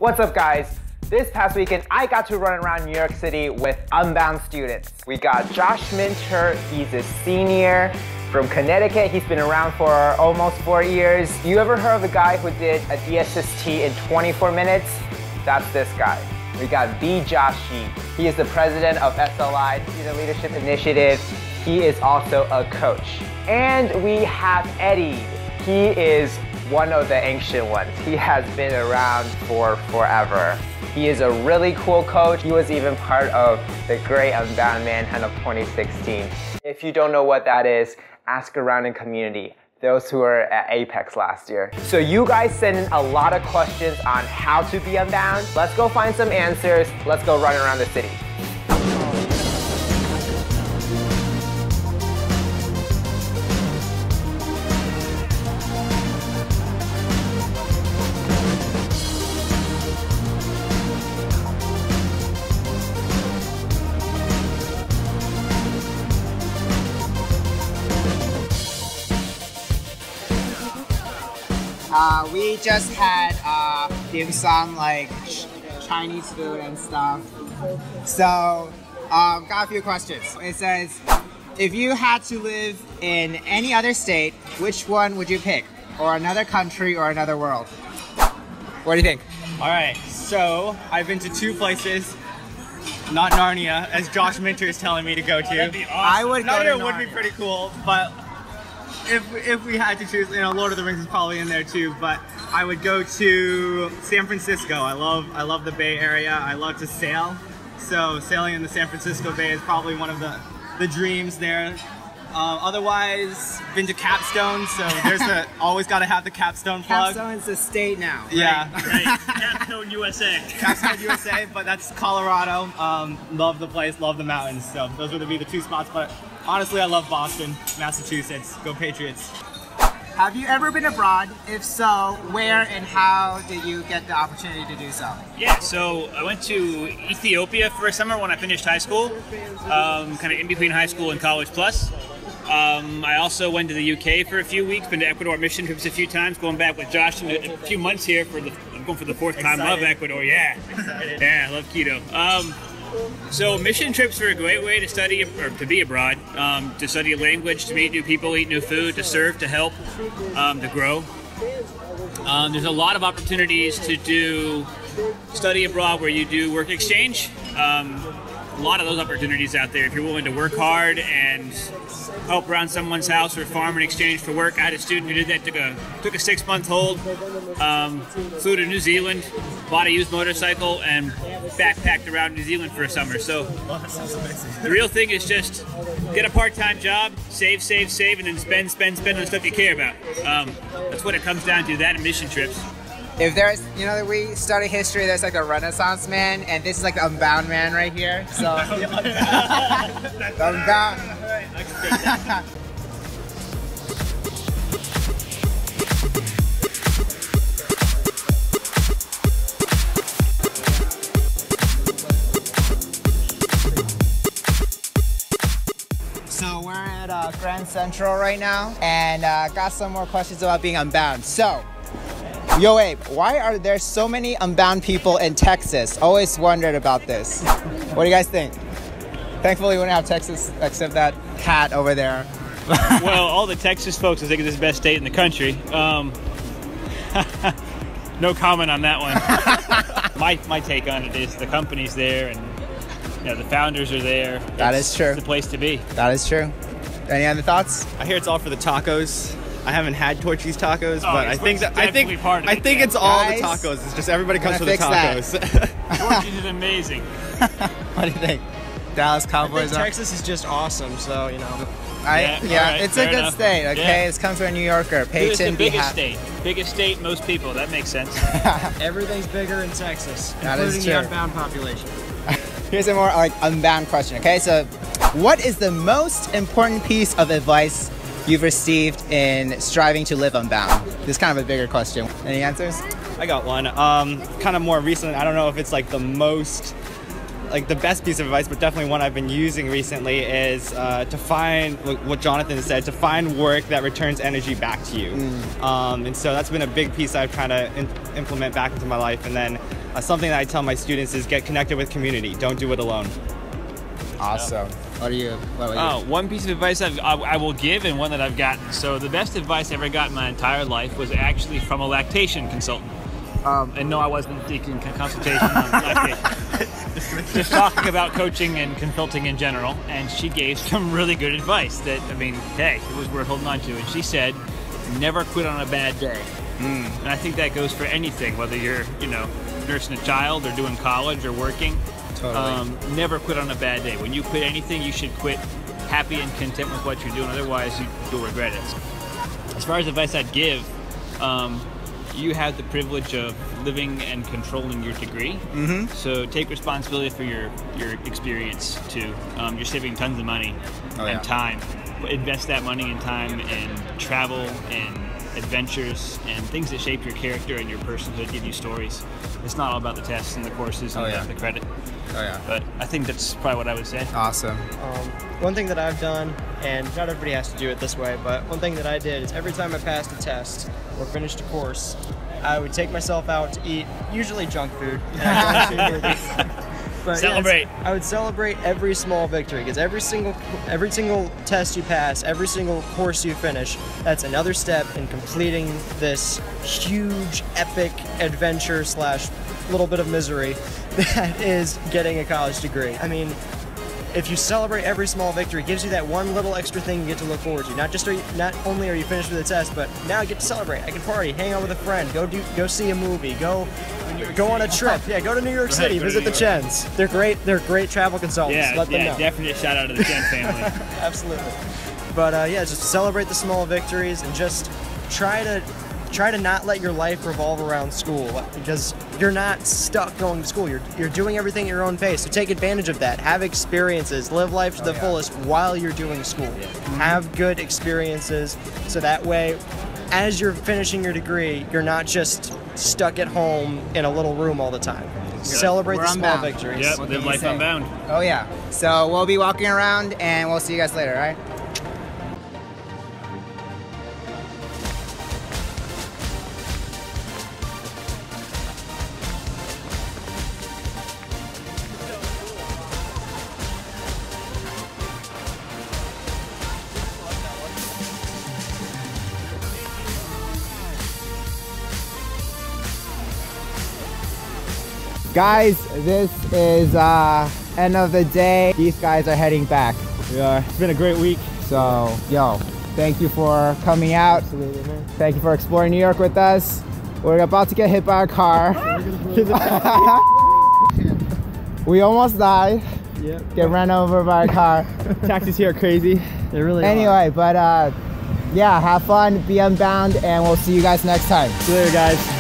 What's up, guys? This past weekend, I got to run around New York City with Unbound students. We got Josh Minter, he's a senior from Connecticut. He's been around for almost 4 years. You ever heard of the guy who did a DSST in 24 minutes? That's this guy. We got the Josh Yi. He is the president of SLI, Student Leadership Initiative. He is also a coach. And we have Eddie. He is one of the ancient ones. He has been around for forever. He is a really cool coach. He was even part of the Great Unbound Manhunt of 2016. If you don't know what that is, ask around in community, those who were at Apex last year. So you guys sent in a lot of questions on how to be unbound. Let's go find some answers. Let's go run around the city. We just had dim sum, like Chinese food and stuff. So, got a few questions. It says, if you had to live in any other state, which one would you pick? Or another country or another world? What do you think? Alright, so I've been to 2 places. Not Narnia, as Josh Minter is telling me to go to. That'd be awesome. I would go to Narnia would be pretty cool, but if we had to choose, you know, Lord of the Rings is probably in there too, but I would go to San Francisco. I love the Bay Area. I love to sail. So sailing in the San Francisco Bay is probably one of the dreams there. Otherwise, been to Capstone, so there's always got to have the Capstone plug. Capstone's a state now. Right? Yeah. Right. Capstone, USA. Capstone, USA, but that's Colorado. Love the place, love the mountains. So those would be the 2 spots, but honestly, I love Boston, Massachusetts. Go Patriots. Have you ever been abroad? If so, where and how did you get the opportunity to do so? Yeah, so I went to Ethiopia for a summer when I finished high school, kind of in between high school and college plus. I also went to the UK for a few weeks, been to Ecuador mission trips a few times, going back with Josh in a few months here I'm going for the 4th time. Love Ecuador, yeah. Yeah, I love keto. So mission trips are a great way to study or to be abroad, to study a language, to meet new people, eat new food, to serve, to help, to grow. There's a lot of opportunities to do study abroad where you do work exchange. A lot of those opportunities out there if you're willing to work hard and help around someone's house or farm in exchange for work. I had a student who did that, took a 6-month hold, flew to New Zealand, bought a used motorcycle, and backpacked around New Zealand for a summer. So the real thing is just get a part-time job, save, and then spend on the stuff you care about. That's what it comes down to, that and mission trips. If there's, you know, we study history, there's like a Renaissance man, and this is like the Unbound man right here. So, the Unbound. So we're at Grand Central right now, and got some more questions about being unbound. So, yo Abe, why are there so many unbound people in Texas? Always wondered about this. What do you guys think? Thankfully we don't have Texas except that hat over there. Well, all the Texas folks think it's the best state in the country. No comment on that one. My take on it is the company's there and the founders are there. That is true. It's the place to be. That is true. Any other thoughts? I hear it's all for the tacos. I haven't had Torchy's tacos, but I think it's all the tacos. It's just everybody comes for the tacos. Torchy's is amazing. What do you think? Dallas Cowboys. Texas is just awesome, so you know. It's a good state. Okay, it comes from a New Yorker. It's the biggest state, most people. That makes sense. Everything's bigger in Texas, that including the unbound population. Here's a more unbound question. Okay, so what is the most important piece of advice you've received in striving to live unbound? This is kind of a bigger question. Any answers? I got one. Kind of more recent. I don't know if it's like the best piece of advice, but definitely one I've been using recently is to find what Jonathan said, to find work that returns energy back to you. And so that's been a big piece I've tried to implement back into my life. And then something that I tell my students is get connected with community. Don't do it alone. Awesome. What about you? One piece of advice I will give, and one that I've gotten. So the best advice I ever got in my entire life was actually from a lactation consultant. And no, I wasn't seeking consultation on lactation. Just talking about coaching and consulting in general. And she gave some really good advice that, I mean, hey, it was worth holding on to. And she said, never quit on a bad day. And I think that goes for anything, whether you're, nursing a child or doing college or working. Totally. Never quit on a bad day. When you quit anything, you should quit happy and content with what you're doing. Otherwise, you'll regret it. As far as advice I'd give, you have the privilege of living and controlling your degree. So take responsibility for your experience too. You're saving tons of money and time. Invest that money and time in travel and adventures and things that shape your character and your personhood, give you stories. It's not all about the tests and the courses and the credit. But I think that's probably what I would say. Awesome. One thing that I've done, and not everybody has to do it this way, but one thing that I did is every time I passed a test or finished a course, I would take myself out to eat, usually junk food. But Celebrate. Yes, I would celebrate every small victory, because every single test you pass, every single course you finish, that's another step in completing this huge, epic adventure / little bit of misery that is getting a college degree. I mean, if you celebrate every small victory, it gives you that one little extra thing you get to look forward to. Not only are you finished with the test, but now I get to celebrate. I can party, hang out with a friend, go see a movie, go on a trip. Yeah, go to New York City, visit the Chens. They're great. They're great travel consultants. Let them know. Definite shout out to the Chen family. Absolutely. But just celebrate the small victories and just try to not let your life revolve around school, because you're not stuck going to school. You're doing everything at your own pace. So take advantage of that. Have experiences. Live life to the fullest while you're doing school. Have good experiences, so that way, as you're finishing your degree, you're not just stuck at home in a little room all the time. Celebrate the small victories. Yep, live life unbound. Oh yeah. So we'll be walking around, and we'll see you guys later, all right? Guys, this is end of the day. These guys are heading back. We are. It's been a great week. So, yo, thank you for coming out. Absolutely, man. Thank you for exploring New York with us. We're about to get hit by a car. We almost died. Yep. Get ran over by a car. Taxis here are crazy. They really Anyway, but yeah, have fun, be unbound, and we'll see you guys next time. See you later, guys.